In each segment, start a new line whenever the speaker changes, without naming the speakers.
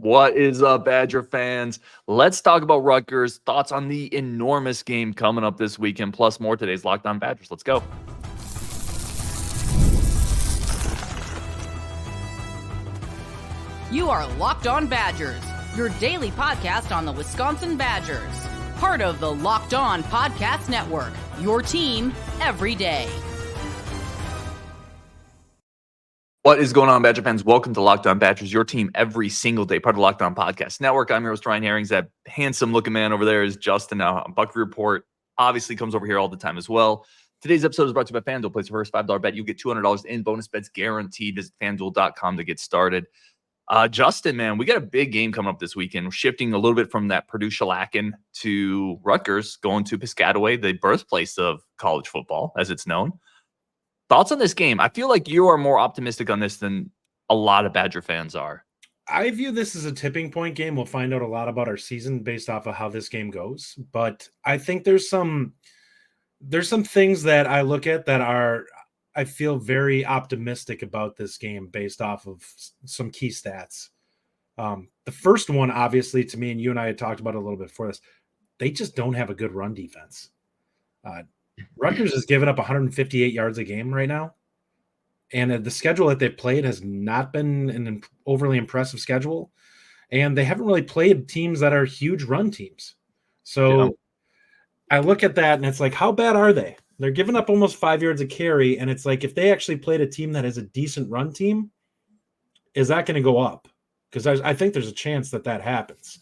What is up, Badger fans? Let's talk about Rutgers. Thoughts on the enormous game coming up this weekend, plus more today's Locked On Badgers. Let's go.
You are Locked On Badgers, your daily podcast on the Wisconsin Badgers. Part of the Locked On Podcast Network, your team every day.
What is going on, Badger fans? Welcome to Locked On Badgers, your team every single day, part of the Locked On Podcast Network. I'm your host, Ryan Herrings. That handsome-looking man over there is Justin. Now, Buck Report obviously comes over here all the time as well. Today's episode is brought to you by FanDuel. Place your first $5 bet. You get $200 in bonus bets guaranteed. Visit FanDuel.com to get started. Justin, man, we got a big game coming up this weekend. We're shifting a little bit from that Purdue-Shellacken to Rutgers, going to Piscataway, the birthplace of college football, as it's known. Thoughts on this game? I feel like you are more optimistic on this than a lot of Badger fans are.
I view this as a tipping point game. We'll find out a lot about our season based off of how this game goes. But I think there's some things that I look at that I feel very optimistic about this game based off of some key stats. The first one, obviously, to me, and you and I had talked about it a little bit before this, they just don't have a good run defense. Rutgers has given up 158 yards a game right now. And the schedule that they've played has not been an overly impressive schedule. And they haven't really played teams that are huge run teams. So I look at that and it's like, how bad are they? They're giving up almost 5 yards a carry. And it's like, if they actually played a team that has a decent run team, is that going to go up? Because I think there's a chance that happens.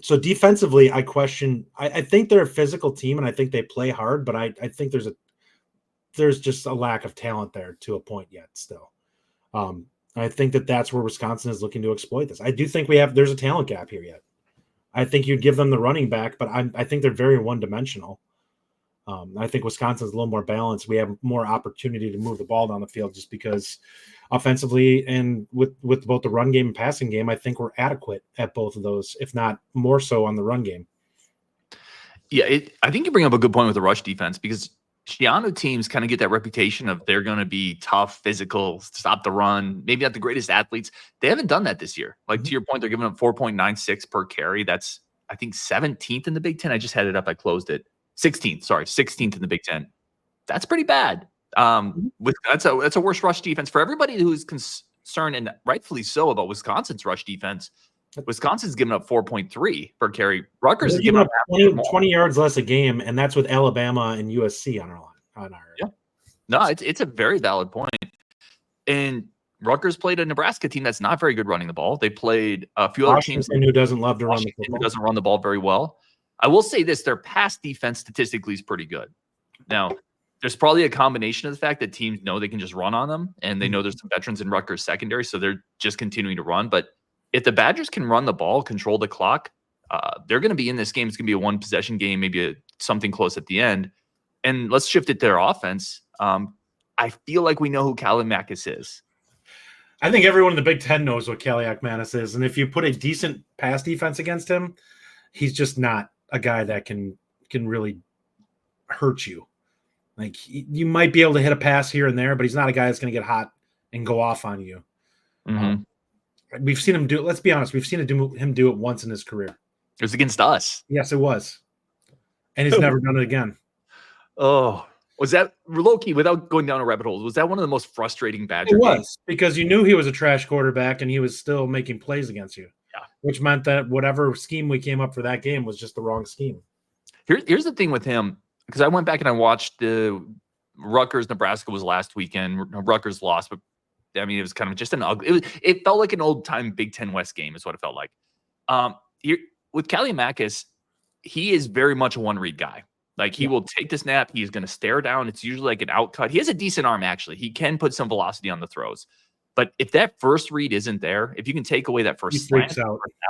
So defensively, I question. I think they're a physical team, and I think they play hard. But I think there's just a lack of talent there to a point yet. Still, I think that's where Wisconsin is looking to exploit this. I do think there's a talent gap here yet. I think you'd give them the running back, but I think they're very one dimensional. I think Wisconsin's a little more balanced. We have more opportunity to move the ball down the field just because offensively and with both the run game and passing game, I think we're adequate at both of those, if not more so on the run game.
Yeah, I think you bring up a good point with the rush defense because Shiano teams kind of get that reputation of they're going to be tough, physical, stop the run, maybe not the greatest athletes. They haven't done that this year. Like to your point, they're giving up 4.96 per carry. That's, I think, 17th in the Big Ten. I just had it up. I closed it. 16th in the Big Ten. That's pretty bad. That's a worse rush defense for everybody who's concerned, and rightfully so, about Wisconsin's rush defense. Wisconsin's given up 4.3 per carry. Rutgers is giving up
20 yards less a game, and that's with Alabama and USC on our line.
Yeah. No, it's a very valid point. And Rutgers played a Nebraska team that's not very good running the ball. They played a few other teams
who doesn't love to run the
football. Who doesn't run the ball very well. I will say this, their pass defense statistically is pretty good. Now, there's probably a combination of the fact that teams know they can just run on them, and they know there's some veterans in Rutgers secondary, so they're just continuing to run. But if the Badgers can run the ball, control the clock, they're going to be in this game. It's going to be a one-possession game, maybe something close at the end. And let's shift it to their offense. I feel like we know who Kaliakmanis is.
I think everyone in the Big Ten knows what Kaliakmanis is, and if you put a decent pass defense against him, he's just not a guy that can really hurt you. Like you might be able to hit a pass here and there, but he's not a guy that's going to get hot and go off on you.
Mm-hmm.
We've seen him do it. Let's be honest. We've seen him do it once in his career.
It was against us.
Yes, it was. And he's never done it again.
Oh, was that low-key, without going down a rabbit hole, was that one of the most frustrating Badger
games? It was,
games?
because you knew he was a trash quarterback and he was still making plays against you.
Yeah.
Which meant that whatever scheme we came up for that game was just the wrong scheme.
Here's the thing with him, because I went back and I watched the Rutgers-Nebraska was last weekend. Rutgers lost, but I mean, it was kind of just an ugly. It felt like an old-time Big Ten West game is what it felt like. With Kaliakmanis, he is very much a one-read guy. Like, he will take the snap. He's going to stare down. It's usually like an outcut. He has a decent arm, actually. He can put some velocity on the throws. But if that first read isn't there, if you can take away that first slant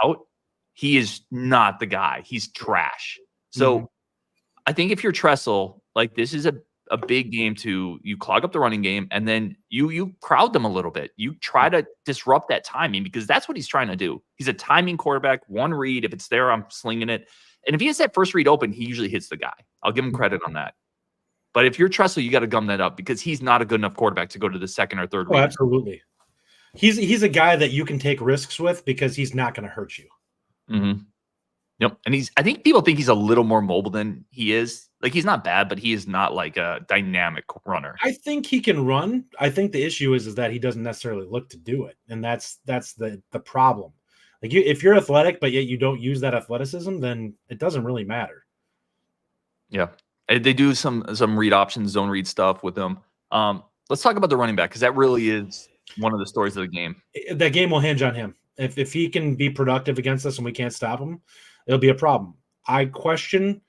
out, he is not the guy. He's trash. So I think if you're Tressel, like, this is a big game you clog up the running game, and then you crowd them a little bit. You try to disrupt that timing, because that's what he's trying to do. He's a timing quarterback. One read, if it's there, I'm slinging it. And if he has that first read open, he usually hits the guy. I'll give him credit on that. But if you're Tressel, you got to gum that up, because he's not a good enough quarterback to go to the second or third read.
Absolutely. He's a guy that you can take risks with because he's not going to hurt you.
Mm-hmm. Yep. And I think people think he's a little more mobile than he is. Like, he's not bad, but he is not like a dynamic runner.
I think he can run. I think the issue is that he doesn't necessarily look to do it. And that's the problem. Like, if you're athletic, but yet you don't use that athleticism, then it doesn't really matter.
Yeah. They do some read options, zone read stuff with him. Let's talk about the running back, because that really is one of the stories of the game.
That game will hinge on him. If he can be productive against us and we can't stop him, it'll be a problem. I question,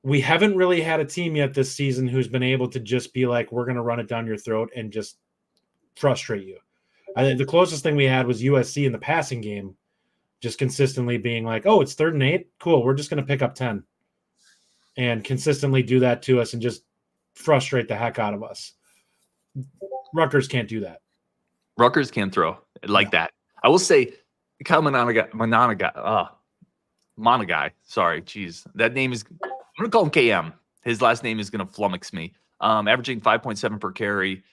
we haven't really had a team yet this season who's been able to just be like, we're going to run it down your throat and just frustrate you. I think the closest thing we had was USC in the passing game, just consistently being like, oh, it's 3rd and 8. Cool. We're just going to pick up 10 and consistently do that to us and just frustrate the heck out of us. Rutgers can't do that.
Rutgers can throw like that. I will say, Kyle Monagai. Sorry, geez. That name is, I'm going to call him KM. His last name is going to flummox me. Averaging 5.7 per carry.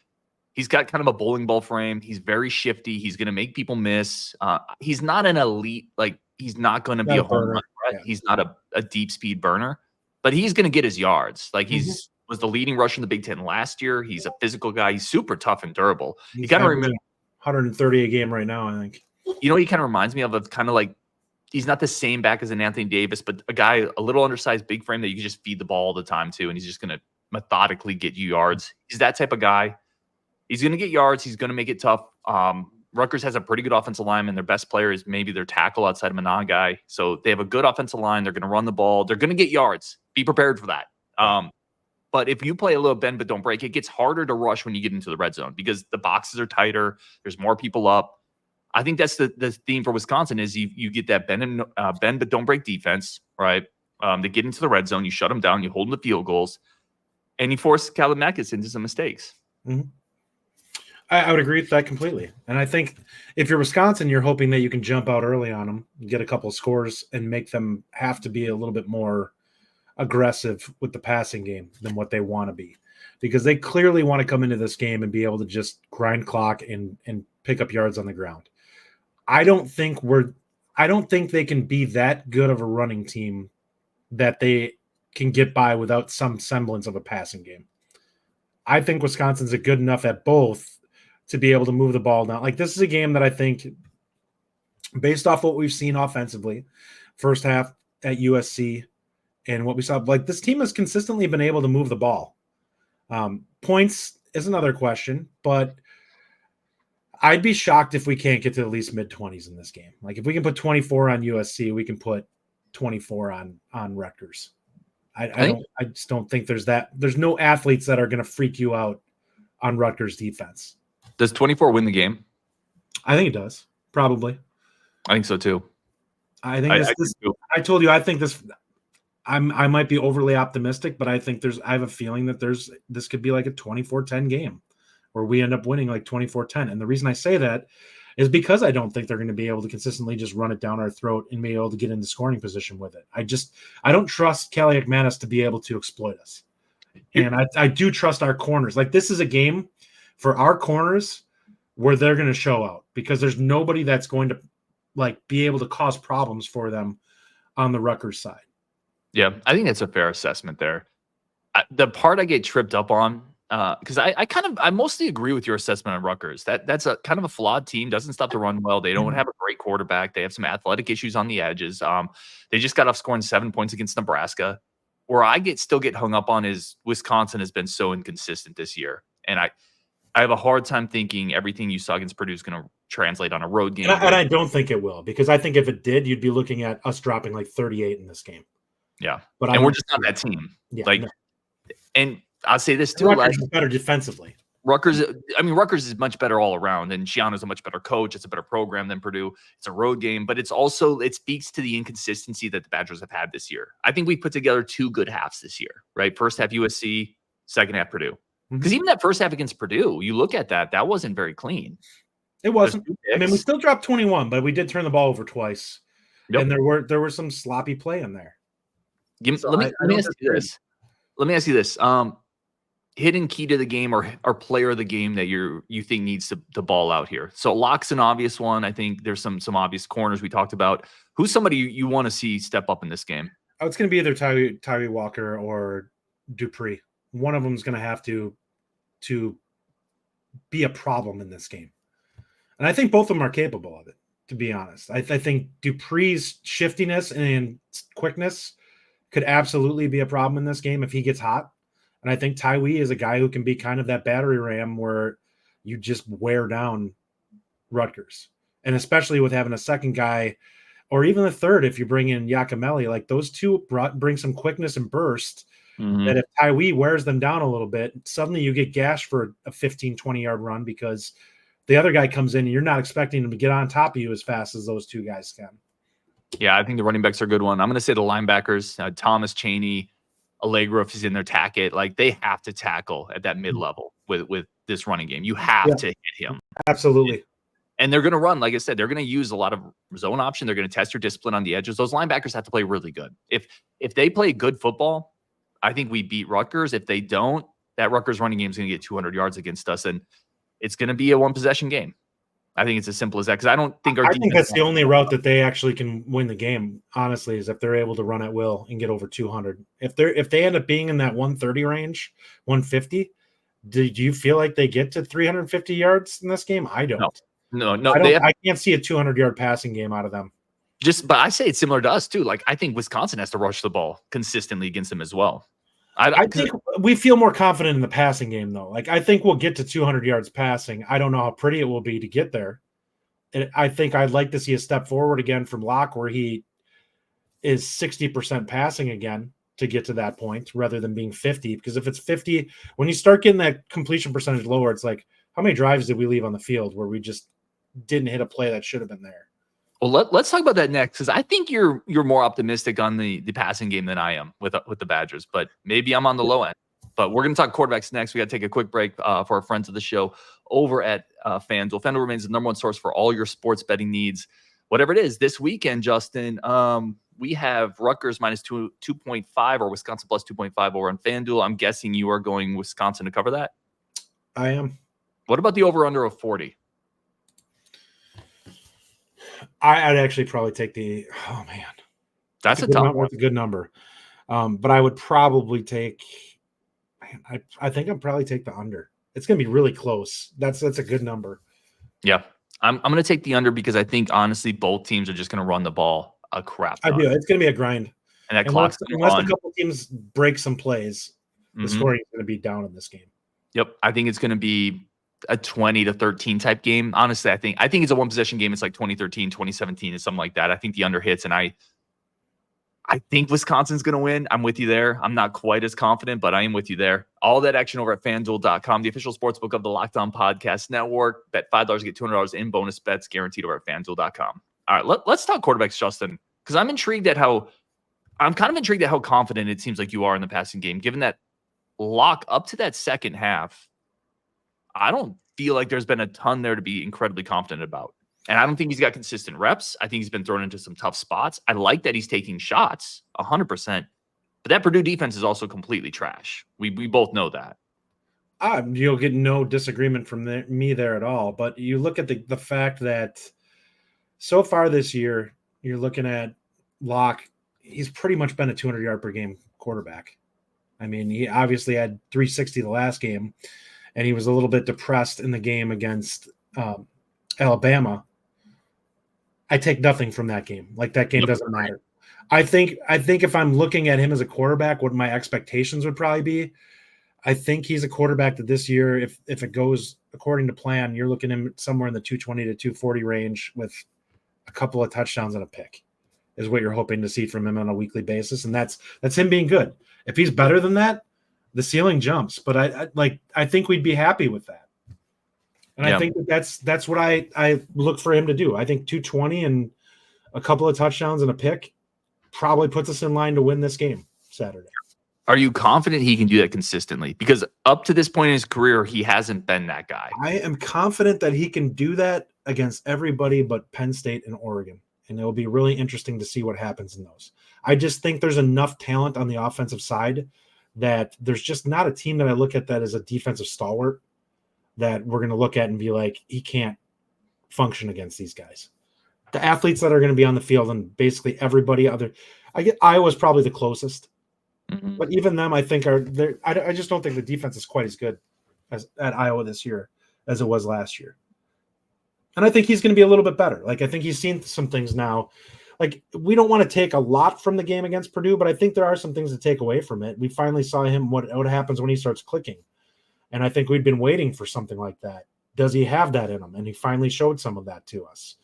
He's got kind of a bowling ball frame. He's very shifty. He's going to make people miss. He's not an elite, like, he's not going to be a home run threat. Yeah. He's not a deep speed burner, but he's going to get his yards. Like, he's was the leading rusher in the Big Ten last year. He's a physical guy. He's super tough and durable. You kind of remember
130 a game right now, I think.
You know what he kind of reminds me of kind of like, he's not the same back as an Anthony Davis, but a guy, a little undersized, big frame that you can just feed the ball all the time to, and he's just going to methodically get you yards. He's that type of guy. He's going to get yards. He's going to make it tough. Rutgers has a pretty good offensive line, and their best player is maybe their tackle outside of Monagai. So they have a good offensive line. They're going to run the ball. They're going to get yards. Be prepared for that. But if you play a little bend but don't break, it gets harder to rush when you get into the red zone because the boxes are tighter. There's more people up. I think that's the theme for Wisconsin is you get that bend but don't break defense, right? They get into the red zone. You shut them down. You hold them to field goals. And you force Kalimakis into some mistakes.
Mm-hmm. I would agree with that completely. And I think if you're Wisconsin, you're hoping that you can jump out early on them, get a couple of scores, and make them have to be a little bit more aggressive with the passing game than what they want to be. Because they clearly want to come into this game and be able to just grind clock and pick up yards on the ground. I don't think they can be that good of a running team that they can get by without some semblance of a passing game. I think Wisconsin's a good enough at both to be able to move the ball down. Like, this is a game that I think, based off what we've seen offensively, first half at USC and what we saw, like, this team has consistently been able to move the ball. Points is another question, but I'd be shocked if we can't get to at least mid-20s in this game. Like, if we can put 24 on USC, we can put 24 on Rutgers. I just don't think there's no athletes that are going to freak you out on Rutgers defense.
Does 24 win the game?
I think it does. Probably.
I think so too.
I told you, I think this, I might be overly optimistic, but I think I have a feeling that this could be like a 24-10 game where we end up winning like 24-10. And the reason I say that is because I don't think they're going to be able to consistently just run it down our throat and be able to get into scoring position with it. I don't trust Kaliakmanis to be able to exploit us. And I do trust our corners. Like, this is a game for our corners where they're going to show out because there's nobody that's going to like be able to cause problems for them on the Rutgers side.
Yeah, I think that's a fair assessment there. The part I get tripped up on, because I mostly agree with your assessment on Rutgers. That's a kind of a flawed team. Doesn't stop to run well. They don't have a great quarterback. They have some athletic issues on the edges. They just got off scoring 7 points against Nebraska. Where I still get hung up on is Wisconsin has been so inconsistent this year, and I have a hard time thinking everything you saw against Purdue is going to translate on a road game.
And I don't think it will, because I think if it did, you'd be looking at us dropping like 38 in this game.
Yeah, but we're just not that team. Yeah, no. And I'll say this too:
Rutgers is better defensively.
Rutgers is much better all around, and Shiano's a much better coach. It's a better program than Purdue. It's a road game, but it speaks to the inconsistency that the Badgers have had this year. I think we put together 2 good halves this year, right? First half USC, second half Purdue. Because even that first half against Purdue, you look at that wasn't very clean.
It wasn't. I mean, we still dropped 21, but we did turn the ball over twice. Yep. And there were some sloppy play in there.
Let me ask you this. hidden key to the game or player of the game that you think needs to ball out here? So Locke's an obvious one. I think there's some obvious corners we talked about. Who's somebody you want to see step up in this game?
Oh, it's going to be either Tyree Walker or Dupree. One of them is going to have to be a problem in this game. And I think both of them are capable of it, to be honest. I think Dupree's shiftiness and quickness could absolutely be a problem in this game if he gets hot. And I think Tyree is a guy who can be kind of that battery ram where you just wear down Rutgers. And especially with having a second guy or even a third, if you bring in Yakimelli, like those two bring some quickness and burst that if Tyree wears them down a little bit, suddenly you get gashed for a 15, 20-yard run because the other guy comes in and you're not expecting him to get on top of you as fast as those two guys can.
Yeah, I think the running backs are a good one. I'm going to say the linebackers, Thomas, Chaney, Allegro, if he's in there, Tackett. Like, they have to tackle at that mid-level with this running game. You have to hit him.
Absolutely.
And they're going to run, like I said, they're going to use a lot of zone option. They're going to test your discipline on the edges. Those linebackers have to play really good. If they play good football, I think we beat Rutgers. If they don't, that Rutgers running game is going to get 200 yards against us, and it's going to be a one-possession game. I think it's as simple as that because I don't think
I think that's the only route that they actually can win the game, honestly, is if they're able to run at will and get over 200. If they end up being in that 130 range, 150, do you feel like they get to 350 yards in this game? I don't.
No.
I can't see a 200-yard passing game out of them.
But I say it's similar to us too. Like, I think Wisconsin has to rush the ball consistently against them as well.
I think we feel more confident in the passing game, though. Like, I think we'll get to 200 yards passing. I don't know how pretty it will be to get there. And I think I'd like to see a step forward again from Locke where he is 60% passing again to get to that point rather than being 50. Because if it's 50, when you start getting that completion percentage lower, it's like, how many drives did we leave on the field where we just didn't hit a play that should have been there?
Well, let's talk about that next because I think you're more optimistic on the passing game than I am with the Badgers, but maybe I'm on the low end. But we're going to talk quarterbacks next. We got to take a quick break for our friends of the show over at FanDuel. FanDuel remains the number one source for all your sports betting needs, whatever it is. This weekend, Justin, we have Rutgers minus 2.5 or Wisconsin plus 2.5 over on FanDuel. I'm guessing you are going Wisconsin to cover that.
I am.
What about the over/under of 40?
I'd actually probably take the. Oh man,
that's a tough one.
That's a good number, but I would probably take. Man, I think I'd probably take the under. It's going to be really close. That's a good number.
Yeah, I'm going to take the under because I think honestly both teams are just going to run the ball a crap ton.
I do. It's going to be a grind,
and that clock's
unless a couple teams break some plays, the scoring is going to be down in this game.
Yep, I think it's going to be a 20-13 type game. Honestly, I think it's a one possession game. It's like 2013, 2017, and something like that. I think the under hits, and I think Wisconsin's going to win. I'm with you there. I'm not quite as confident, but I am with you there. All that action over at FanDuel.com, the official sportsbook of the Locked On Podcast Network. Bet $5, get $200 in bonus bets guaranteed over at FanDuel.com. All right, let's talk quarterbacks, Justin, because I'm kind of intrigued at how confident it seems like you are in the passing game, given that Locke up to that second half. I don't feel like there's been a ton there to be incredibly confident about. And I don't think he's got consistent reps. I think he's been thrown into some tough spots. I like that he's taking shots 100%. But that Purdue defense is also completely trash. We both know that.
You'll get no disagreement from me there at all. But you look at the fact that so far this year, you're looking at Locke. He's pretty much been a 200-yard per game quarterback. I mean, he obviously had 360 the last game. And he was a little bit depressed in the game against Alabama. I take nothing from that game. Like, that game doesn't matter. I think if I'm looking at him as a quarterback, what my expectations would probably be, I think he's a quarterback that this year, if it goes according to plan, you're looking at him somewhere in the 220 to 240 range with a couple of touchdowns and a pick is what you're hoping to see from him on a weekly basis. And that's him being good. If he's better than that, the ceiling jumps, but I think we'd be happy with that. And I think that's what I look for him to do. I think 220 and a couple of touchdowns and a pick probably puts us in line to win this game Saturday.
Are you confident he can do that consistently? Because up to this point in his career, he hasn't been that guy.
I am confident that he can do that against everybody but Penn State and Oregon. And it'll be really interesting to see what happens in those. I just think there's enough talent on the offensive side that there's just not a team that I look at that as a defensive stalwart that we're going to look at and be like, he can't function against these guys. The athletes that are going to be on the field and basically everybody other, I get Iowa's probably the closest, but even them, I think are there. I just don't think the defense is quite as good as at Iowa this year as it was last year. And I think he's going to be a little bit better. Like, I think he's seen some things now. Like, we don't want to take a lot from the game against Purdue, but I think there are some things to take away from it. We finally saw him, what happens when he starts clicking. And I think we'd been waiting for something like that. Does he have that in him? And he finally showed some of that to us.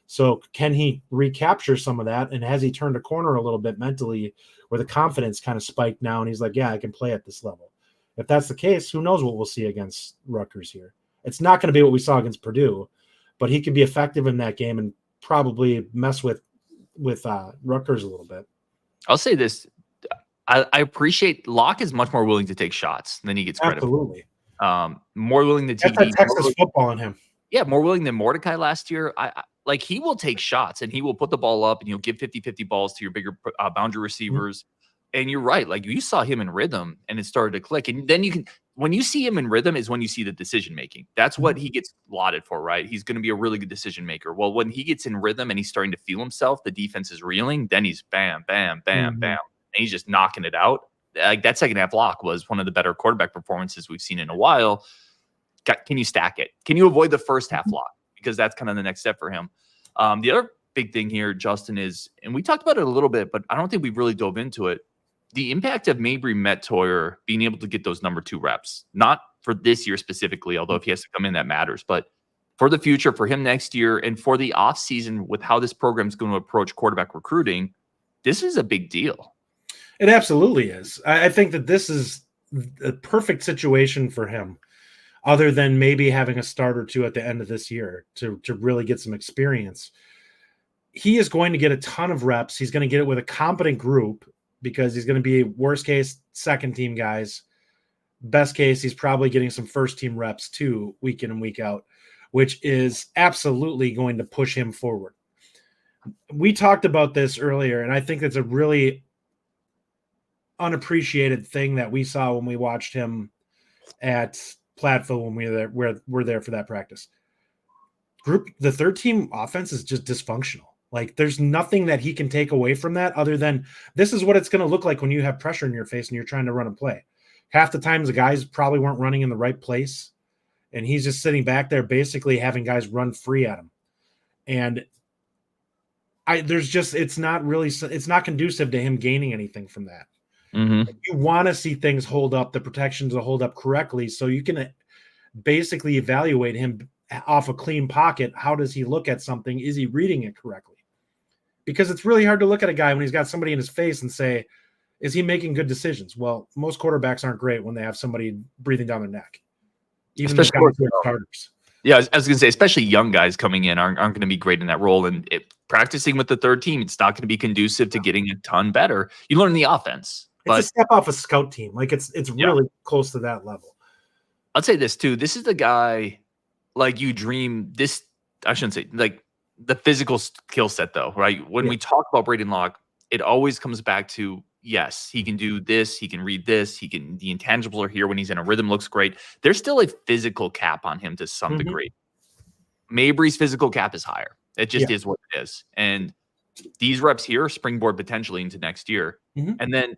So can he recapture some of that? And has he turned a corner a little bit mentally where the confidence kind of spiked now? And he's like, yeah, I can play at this level. If that's the case, who knows what we'll see against Rutgers here. It's not going to be what we saw against Purdue, but he could be effective in that game and probably mess with Rutgers a little bit.
I'll say this. I appreciate Locke is much more willing to take shots than he gets credit
Absolutely.
for. More willing to
That's that Texas football in him.
Yeah, more willing than Mordecai last year. I like he will take shots and he will put the ball up and he'll give 50-50 balls to your bigger boundary receivers. And you're right. Like you saw him in rhythm and it started to click. And then when you see him in rhythm is when you see the decision making. That's what he gets lauded for, right? He's going to be a really good decision maker. Well, when he gets in rhythm and he's starting to feel himself, the defense is reeling, then he's bam, bam, bam, bam. And he's just knocking it out. Like that second half Locke was one of the better quarterback performances we've seen in a while. Can you stack it? Can you avoid the first half Locke? Because that's kind of the next step for him. The other big thing here, Justin, is, and we talked about it a little bit, but I don't think we've really dove into it. The impact of Mabry Mettoyer being able to get those number 2 reps, not for this year specifically, although if he has to come in, that matters, but for the future, for him next year, and for the offseason with how this program is going to approach quarterback recruiting, this is a big deal.
It absolutely is. I think that this is a perfect situation for him, other than maybe having a start or two at the end of this year to really get some experience. He is going to get a ton of reps. He's going to get it with a competent group because he's going to be worst case second team guys. Best case, he's probably getting some first team reps too, week in and week out, which is absolutely going to push him forward. We talked about this earlier, and I think it's a really unappreciated thing that we saw when we watched him at Platteville when we're there for that practice. The third team offense is just dysfunctional. Like there's nothing that he can take away from that other than this is what it's going to look like when you have pressure in your face and you're trying to run a play. Half the times the guys probably weren't running in the right place, and he's just sitting back there basically having guys run free at him. And it's not conducive to him gaining anything from that. You want to see things hold up, the protections will hold up correctly, so you can basically evaluate him off a clean pocket. How does he look at something? Is he reading it correctly? Because it's really hard to look at a guy when he's got somebody in his face and say, is he making good decisions? Well, most quarterbacks aren't great when they have somebody breathing down their neck. Even the starters.
Yeah, I was going to say, especially young guys coming in aren't going to be great in that role. And practicing with the third team, it's not going to be conducive to getting a ton better. You learn the offense.
It's a step off a scout team. Like it's really close to that level.
I'd say this too. This is the guy like you dream this. I shouldn't say like the physical skill set though, right? When we talk about Braedyn Locke, it always comes back to, yes, he can do this. He can read this. The intangibles are here when he's in a rhythm, looks great. There's still a physical cap on him to some degree. Mabry's physical cap is higher. It just is what it is. And these reps here springboard potentially into next year. And then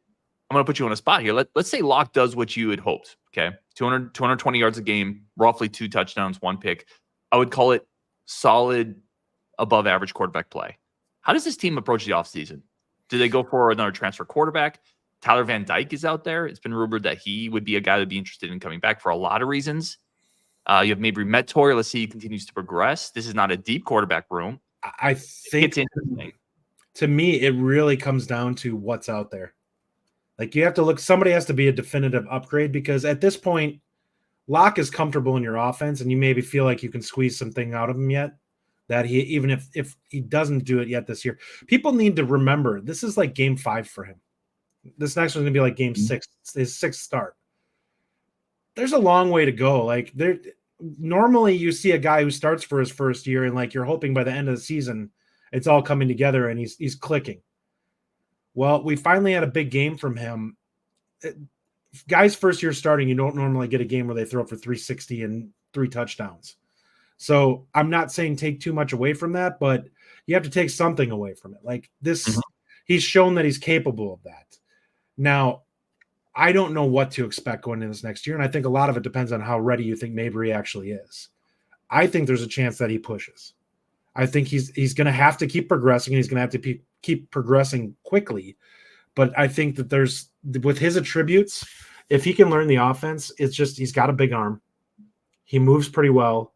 I'm going to put you on a spot here. Let's say Locke does what you had hoped. Okay. 220 yards a game, roughly 2 touchdowns, 1 pick. I would call it solid above average quarterback play. How does this team approach the offseason? Do they go for another transfer quarterback? Tyler Van Dyke is out there. It's been rumored that he would be a guy that would be interested in coming back for a lot of reasons. You have Mabry Mettoyer. Let's see, he continues to progress. This is not a deep quarterback room.
I think
it's interesting.
To me, it really comes down to what's out there. Like you have to look, somebody has to be a definitive upgrade because at this point, Locke is comfortable in your offense and you maybe feel like you can squeeze something out of him yet that he, even if he doesn't do it yet this year, people need to remember this is like game 5 for him. This next one's gonna be like game 6, his 6th start. There's a long way to go. Like normally you see a guy who starts for his first year and like you're hoping by the end of the season, it's all coming together and he's clicking. Well, we finally had a big game from him. guys first year starting, you don't normally get a game where they throw for 360 and 3 touchdowns. So I'm not saying take too much away from that, but you have to take something away from it. Like this, he's shown that he's capable of that. Now, I don't know what to expect going into this next year, and I think a lot of it depends on how ready you think Mabry actually is. I think there's a chance that he pushes. I think he's going to have to keep progressing, and he's going to have to keep progressing quickly. But I think that there's, with his attributes, if he can learn the offense, it's just he's got a big arm. He moves pretty well.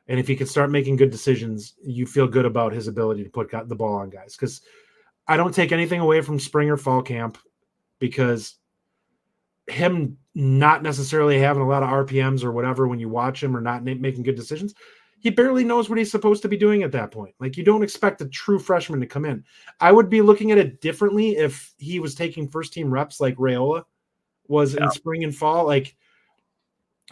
And if he can start making good decisions, you feel good about his ability to put the ball on guys. Because I don't take anything away from spring or fall camp, because him not necessarily having a lot of RPMs or whatever when you watch him, or not making good decisions, he barely knows what he's supposed to be doing at that point. Like, you don't expect a true freshman to come in. I would be looking at it differently if he was taking first-team reps like Raiola was in spring and fall. Like,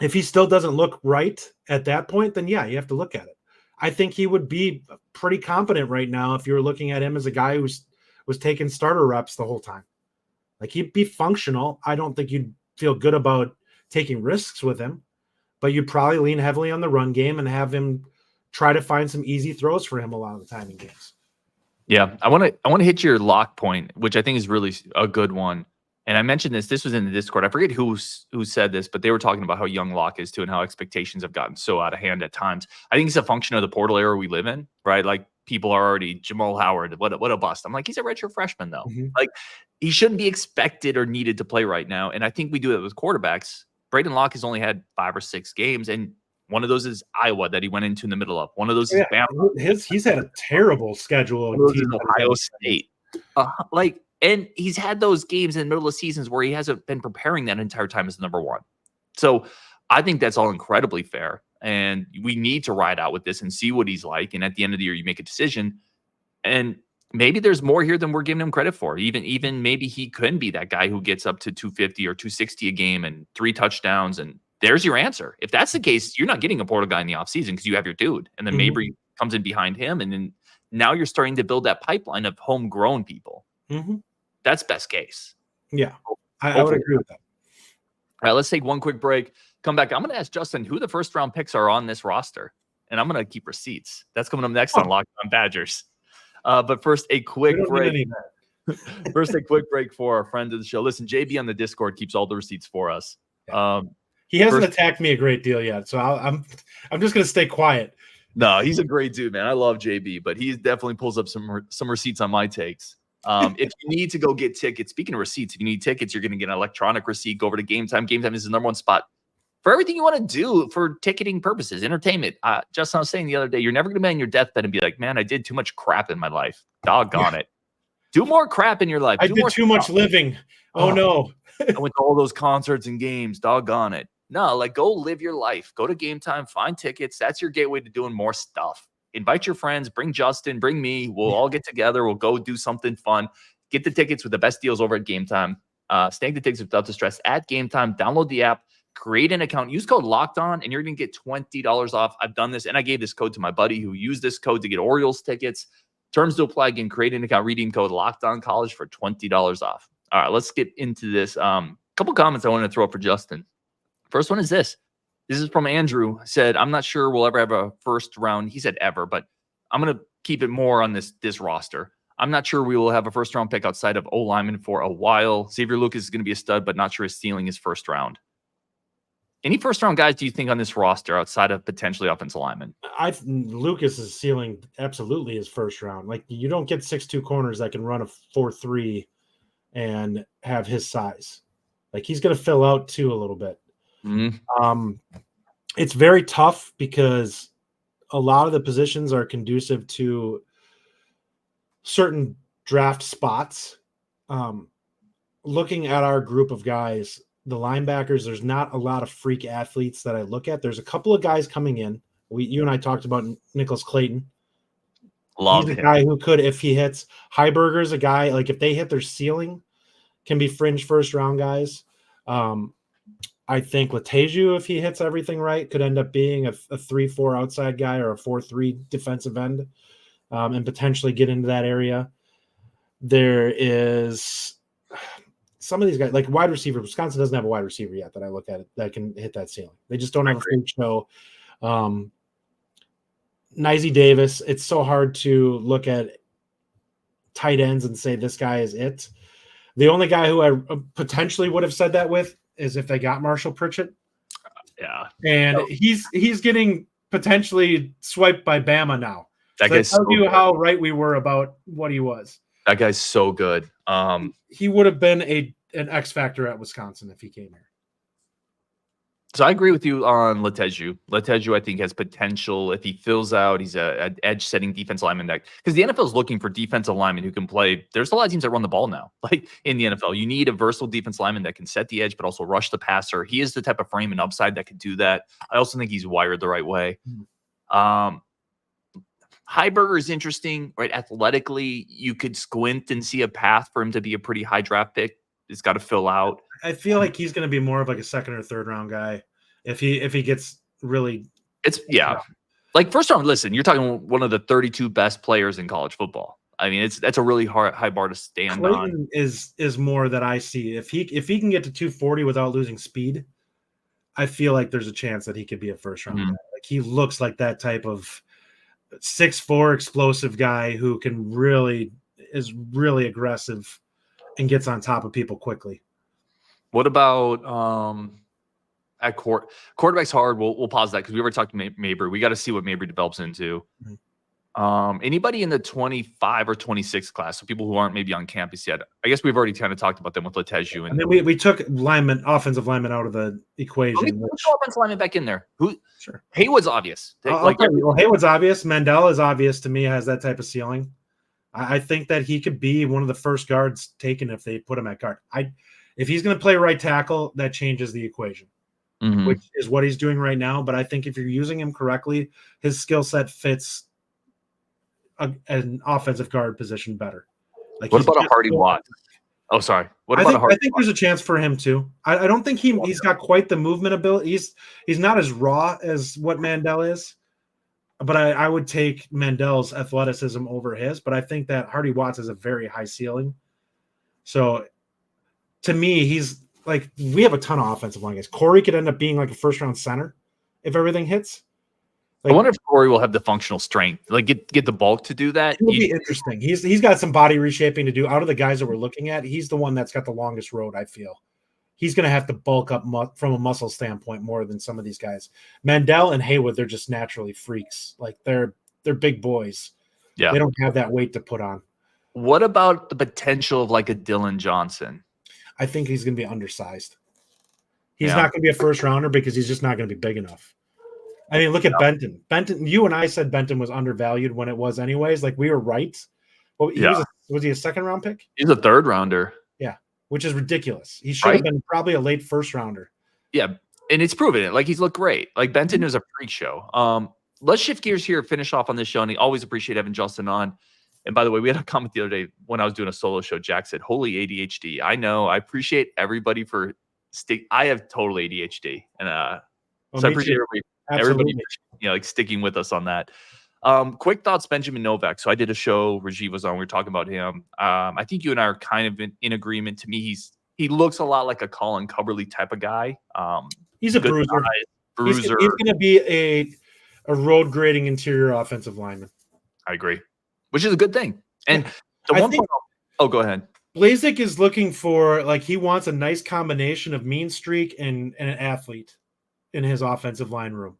if he still doesn't look right at that point, then yeah, you have to look at it. I think he would be pretty competent right now if you were looking at him as a guy who was taking starter reps the whole time. Like, he'd be functional. I don't think you'd feel good about taking risks with him, but you'd probably lean heavily on the run game and have him try to find some easy throws for him a lot of the time in games.
Yeah, I want to hit your Locke point, which I think is really a good one. And I mentioned this. This was in the Discord. I forget who said this, but they were talking about how young Locke is too, and how expectations have gotten so out of hand at times. I think it's a function of the portal era we live in, right? Like, people are already Jamal Howard. What a bust. I'm like, he's a redshirt freshman though. Like, he shouldn't be expected or needed to play right now. And I think we do that with quarterbacks. Braedyn Locke has only had 5 or 6 games, and one of those is Iowa that he went into in the middle of. One of those is Bama.
He's had a terrible schedule.
One of those is Ohio State. And he's had those games in the middle of seasons where he hasn't been preparing that entire time as the number one. So I think that's all incredibly fair. And we need to ride out with this and see what he's like. And at the end of the year, you make a decision. And maybe there's more here than we're giving him credit for. Even maybe he couldn't be that guy who gets up to 250 or 260 a game and 3 touchdowns. And there's your answer. If that's the case, you're not getting a portal guy in the offseason because you have your dude. And then Mabry comes in behind him. And then now you're starting to build that pipeline of homegrown people. That's best case.
Yeah, I would agree with that.
All right, let's take one quick break. Come back. I'm going to ask Justin who the first round picks are on this roster, and I'm going to keep receipts. That's coming up next on Locked On Badgers. But first, a quick break. First, a quick break for our friend of the show. Listen, JB on the Discord keeps all the receipts for us.
He hasn't attacked me a great deal yet, so I'm just going to stay quiet.
No, he's a great dude, man. I love JB, but he definitely pulls up some receipts on my takes. If you need to go get tickets, speaking of receipts, if you need tickets, you're going to get an electronic receipt. Go over to Game Time. Game Time is the number one spot for everything you want to do for ticketing purposes, entertainment. Justin, I was saying the other day, you're never going to be on your deathbed and be like, man, I did too much crap in my life. Doggone it. Do more crap in your life.
I did too much living. Oh, no.
I went to all those concerts and games. Doggone it. No, like, go live your life. Go to Game Time. Find tickets. That's your gateway to doing more stuff. Invite your friends, bring Justin, bring me. We'll all get together. We'll go do something fun. Get the tickets with the best deals over at Game Time. Snag the tickets without the stress at Game Time. Download the app, create an account, use code Locked On, and you're going to get $20 off. I've done this, and I gave this code to my buddy who used this code to get Orioles tickets. Terms to apply. Again, create an account, redeem code Locked On College for $20 off. All right, let's get into this. Couple comments I want to throw up for Justin. First one is this. This is from Andrew. Said, I'm not sure we'll ever have a first round. He said ever, but I'm going to keep it more on this roster. I'm not sure we will have a first round pick outside of O-lineman for a while. Xavier Lucas is going to be a stud, but not sure his ceiling is first round. Any first round guys do you think on this roster outside of potentially offensive linemen?
Lucas's ceiling absolutely is first round. Like, you don't get 6'2" corners that can run a 4.3 and have his size. Like, he's going to fill out too a little bit. It's very tough because a lot of the positions are conducive to certain draft spots. Looking at our group of guys, the linebackers, there's not a lot of freak athletes that I look at. There's a couple of guys coming in. You and I talked about Nicholas Clayton. He's a guy who could, if he hits. Heiberger's a guy, like, if they hit their ceiling, can be fringe first round guys. I think Leteju, if he hits everything right, could end up being a 3-4 outside guy or a 4-3 defensive end, and potentially get into that area. There is some of these guys, like wide receiver, Wisconsin doesn't have a wide receiver yet that I look at it that can hit that ceiling. They just don't have a freak show. Nicey Davis, it's so hard to look at tight ends and say this guy is it. The only guy who I potentially would have said that with is if they got Marshall Pritchett.
Yeah.
And he's getting potentially swiped by Bama now.
That
So
guy's
tells
so
you
good.
how right we were about what he was.
That guy's so good.
He would have been an X factor at Wisconsin if he came here.
So I agree with you on Leteju. Leteju, I think, has potential if he fills out. He's an edge-setting defense lineman because the NFL is looking for defensive linemen who can play. There's a lot of teams that run the ball now, like in the NFL. You need a versatile defense lineman that can set the edge, but also rush the passer. He is the type of frame and upside that can do that. I also think he's wired the right way. Heiberger is interesting, right? Athletically, you could squint and see a path for him to be a pretty high draft pick. It's got to fill out.
I feel like he's going to be more of like a second or third round guy if he gets really.
Like first round. Listen, you're talking one of the 32 best players in college football. I mean, that's a really high bar to stand on.
Is more that I see if he can get to 240 without losing speed. I feel like there's a chance that he could be a first round guy. Like he looks like that type of 6'4" explosive guy who is really aggressive and gets on top of people quickly.
What about at quarterback's hard? We'll pause that because we already talked to Mabry. We got to see what Mabry develops into. Anybody in the 25 or 26 class, so people who aren't maybe on campus yet. I guess we've already kind of talked about them with Leteju.
And then we took offensive lineman out of the equation.
Put the offensive lineman back in there.
Sure.
Haywood's obvious.
Haywood's obvious. Mandel is obvious to me, has that type of ceiling. I think that he could be one of the first guards taken if they put him at guard. If he's going to play right tackle, that changes the equation, which is what he's doing right now. But I think if you're using him correctly, his skill set fits an offensive guard position better. Like
what about a Hardy Watt? Oh, sorry. What about a Hardy?
I think there's a chance for him too. I don't think he's got quite the movement ability. He's not as raw as what Mandel is. But I would take Mandel's athleticism over his. But I think that Hardy Watts has a very high ceiling. So to me, he's like, we have a ton of offensive line guys. Corey could end up being like a first round center if everything hits.
I wonder if Corey will have the functional strength, like get the bulk to do that.
It'll be interesting. He's got some body reshaping to do. Out of the guys that we're looking at, he's the one that's got the longest road, I feel. He's going to have to bulk up from a muscle standpoint more than some of these guys. Mandel and Haywood, they're just naturally freaks. Like they're big boys. Yeah, they don't have that weight to put on.
What about the potential of like a Dylan Johnson?
I think he's going to be undersized. He's not going to be a first rounder because he's just not going to be big enough. I mean, look at Benton. Benton, you and I said Benton was undervalued when it was anyways. Like we were right. Well, was he a second round pick?
He's a third rounder.
Yeah, which is ridiculous. He should have been probably a late first rounder.
Yeah, and it's proven it. Like he's looked great. Like Benton is a freak show. Let's shift gears here, finish off on this show. And I always appreciate having Justin on. And by the way, we had a comment the other day when I was doing a solo show. Jack said, "Holy ADHD." I know. I appreciate everybody for I have total ADHD, and so I appreciate everybody, like sticking with us on that. Quick thoughts, Benjamin Novak. So I did a show. Rajiv was on. We were talking about him. I think you and I are kind of in agreement. To me, he looks a lot like a Colin Cubberly type of guy.
He's a bruiser. He's going to be a road grading interior offensive lineman.
I agree, which is a good thing. And go ahead.
Blahzek is looking for, like, he wants a nice combination of mean streak and an athlete in his offensive line room.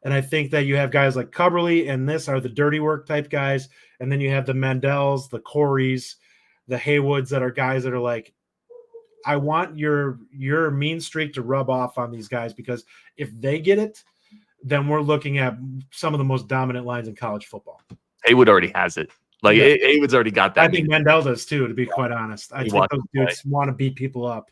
And I think that you have guys like Cubberly and this are the dirty work type guys. And then you have the Mandels, the Coreys, the Haywoods that are guys that are like, I want your mean streak to rub off on these guys, because if they get it, then we're looking at some of the most dominant lines in college football.
Haywood already has it. Like Haywood's already got that.
I think Mandel does too, to be quite honest. I think those dudes want to beat people up.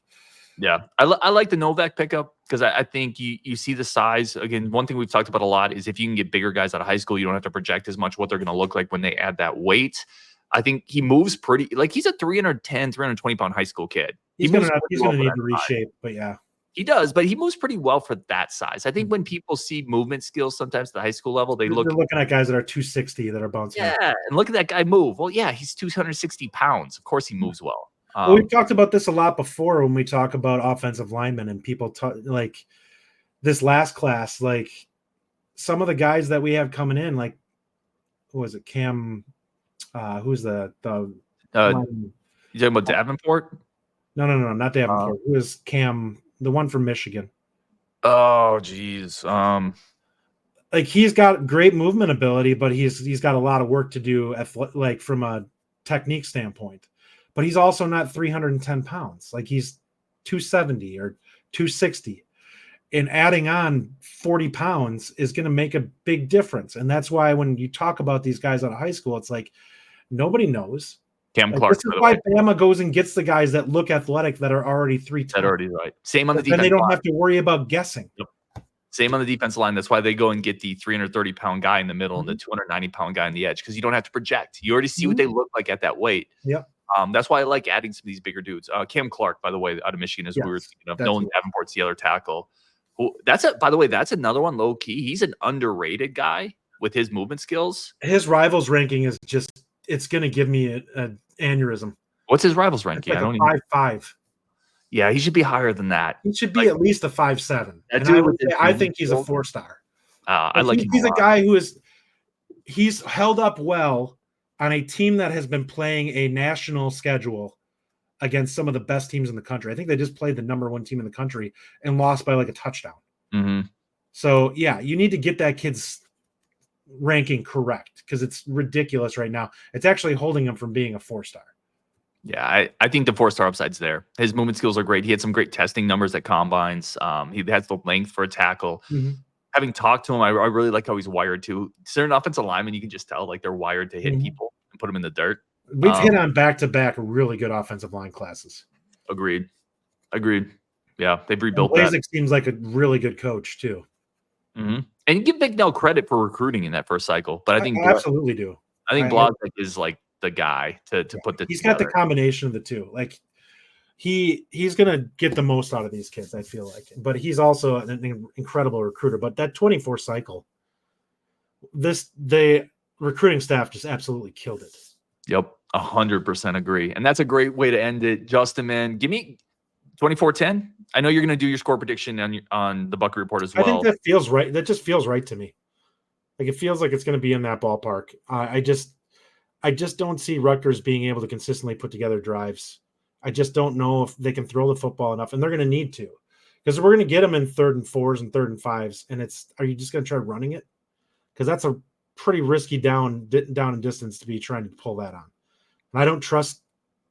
Yeah, I like the Novak pickup because I think you see the size. Again, one thing we've talked about a lot is if you can get bigger guys out of high school, you don't have to project as much what they're going to look like when they add that weight. I think he moves pretty, like he's a 310, 320-pound high school kid.
He's going to need to reshape, but yeah.
He does, but he moves pretty well for that size. I think when people see movement skills sometimes at the high school level, they're looking
at guys that are 260 that are bouncing.
Yeah, and look at that guy move. Well, yeah, he's 260 pounds. Of course he moves well.
Well, we've talked about this a lot before when we talk about offensive linemen and people like this last class, like some of the guys that we have coming in, like who was it? Cam, who's the
you talking about Davenport?
No, not Davenport. Who is Cam, the one from Michigan?
Oh, geez.
Like he's got great movement ability, but he's got a lot of work to do, like from a technique standpoint. But he's also not 310 pounds. Like he's 270 or 260. And adding on 40 pounds is going to make a big difference. And that's why when you talk about these guys out of high school, it's like nobody knows.
Cam Clark.
This is why Bama goes and gets the guys that look athletic that are already 310.
That already right. Same on the defense.
And they don't have to worry about guessing.
Yep. Same on the defensive line. That's why they go and get the 330-pound guy in the middle and the 290-pound guy on the edge, because you don't have to project. You already see what they look like at that weight.
Yep.
That's why I like adding some of these bigger dudes. Cam Clark, by the way, out of Michigan, is who we were thinking of. Nolan Davenport's the other tackle. By the way, that's another one low key. He's an underrated guy with his movement skills.
His rivals ranking is just, it's going to give me an aneurysm.
What's his rivals ranking?
Like
I don't even
5'5".
Yeah, he should be higher than that.
He should be at least a 5'7". And I think he's a 4-star.
I like him.
He's a guy who he's held up well on a team that has been playing a national schedule against some of the best teams in the country. I think they just played the number 1 team in the country and lost by like a touchdown.
Mm-hmm.
So yeah, you need to get that kid's ranking correct because it's ridiculous right now. It's actually holding him from being a 4-star.
Yeah, I think the 4-star upside's there. His movement skills are great. He had some great testing numbers at combines. He has the length for a tackle.
Mm-hmm.
Having talked to him, I really like how he's wired too. Certain offensive linemen, you can just tell like they're wired to hit people and put them in the dirt.
We've hit on back-to-back really good offensive line classes.
Agreed. Yeah, they've rebuilt
Blahzek
that.
seems like a really good coach too.
Mm-hmm. And you give Big Nell credit for recruiting in that first cycle, but I think
I absolutely do.
I think Blahzek is like the guy to put the.
He's got the combination of the two. Like he's gonna get the most out of these kids, I feel like. But he's also an incredible recruiter. But that 24 cycle, the recruiting staff just absolutely killed it.
Yep, 100% agree, and that's a great way to end it. Justin, man, give me 24-10. I know you're going to do your score prediction on the Bucket Report as well.
I think that feels right. That just feels right to me. Like it feels like it's going to be in that ballpark. I just don't see Rutgers being able to consistently put together drives. I just don't know if they can throw the football enough, and they're going to need to, because we're going to get them in 3rd and 4s and 3rd and 5s. And are you just going to try running it? Because that's a pretty risky down and distance to be trying to pull that on. And I don't trust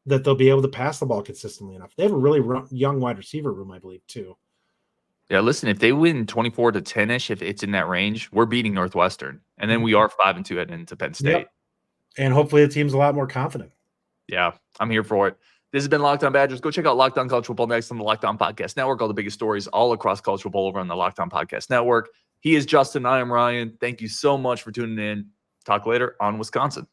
that they'll be able to pass the ball consistently enough. They have a really young wide receiver room, I believe, too.
Yeah, listen, if they win 24-10-ish, if it's in that range, we're beating Northwestern. And then we are 5-2 heading into Penn State.
Yep. And hopefully the team's a lot more confident.
Yeah, I'm here for it. This has been Locked On Badgers. Go check out Locked On College Football next on the Locked On Podcast Network. All the biggest stories all across college football over on the Locked On Podcast Network. He is Justin. I am Ryan. Thank you so much for tuning in. Talk later on Wisconsin.